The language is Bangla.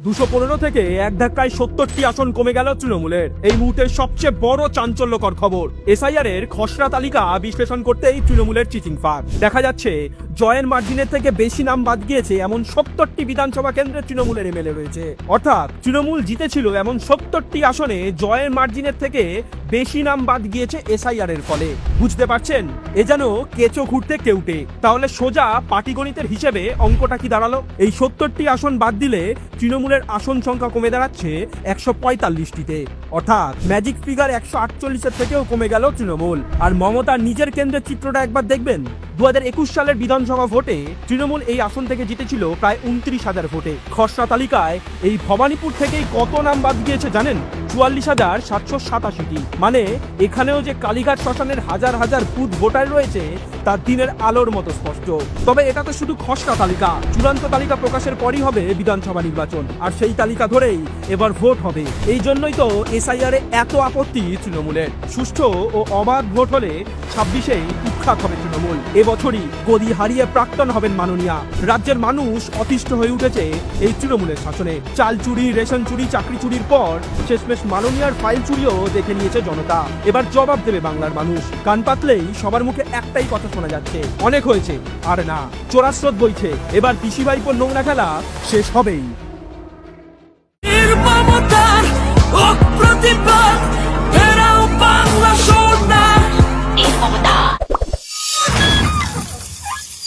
215 থেকে এক ধাক্কায় 70টি আসন কমে গেল তৃণমূলের। এই মুহূর্তের সবচেয়ে বড় চাঞ্চল্যকর খবর, এসআইআর এর খসড়া তালিকা বিশ্লেষণ করতেই তৃণমূলের চিটিং ফাঁক দেখা যাচ্ছে। জয়ের মার্জিনের থেকে বেশি নাম বাদ গিয়েছে এমন 70টি বিধানসভা কেন্দ্রে তৃণমূলের এমএলএ রয়েছে। অর্থাৎ তৃণমূল জিতেছিল এমন 70টি আসনে জয়ের মার্জিনের থেকে বেশি নাম বাদ গিয়েছে এসআইআর এর ফলে। বুঝতে পারছেন, এ যেন কেঁচো ঘুরতে কেউটে। তাহলে সোজা পাটিগণিতের হিসেবে অঙ্কটা কি দাঁড়ালো? এই 70টি আসন বাদ দিলে তৃণমূলের আসন সংখ্যা কমে দাঁড়াচ্ছে 145টিতে। অর্থাৎ ম্যাজিক ফিগার 148-এর থেকেও কমে গেল তৃণমূল। আর মমতার নিজের কেন্দ্রের চিত্রটা একবার দেখবেন। 2021 সালের বিধানসভা ভোটে তৃণমূল এই আসন থেকে জিতেছিল প্রায় 29,000 ভোটে। খসড়া তালিকায় এই ভবানীপুর থেকেই কত নাম বাদ গিয়েছে জানেন? 44,787টি। মানে এখানেও যে কালীঘাট শ্মশানের হাজার হাজার বুথ ভোটার রয়েছে তা দিনের আলোর মতো স্পষ্ট। তবে এটা তো শুধু খসড়া তালিকা, চূড়ান্ত তালিকা প্রকাশের পরই হবে বিধানসভা নির্বাচন, আর সেই তালিকা ধরেই এবার ভোট হবে। এই জন্যই তো এসআইআর এ এত আপত্তি তৃণমূলের। সুষ্ঠু ও অবাধ ভোট হলে 26-এই কুখ্যাত হবে তৃণমূল। এবছরই গদি হারিয়ে প্রাক্তন হবেন মাননীয়া। রাজ্যের মানুষ অতিষ্ঠ হয়ে উঠেছে এই তৃণমূলের শাসনে। চাল চুরি, রেশন চুরি, চাকরি চুরির পর শেষমেশ মাননীয়ার ফাইল চুরিও দেখে নিয়েছে জনতা। এবার জবাব দেবে বাংলার মানুষ। কান পাতলেই সবার মুখে একটাই কথা শোনা যাচ্ছে, অনেক হয়েছে, আর না, চোরাস্রোত বইছে। এবার পিসি ভাইপোর নোংরা খেলা শেষ হবেই। প্রতিবাদ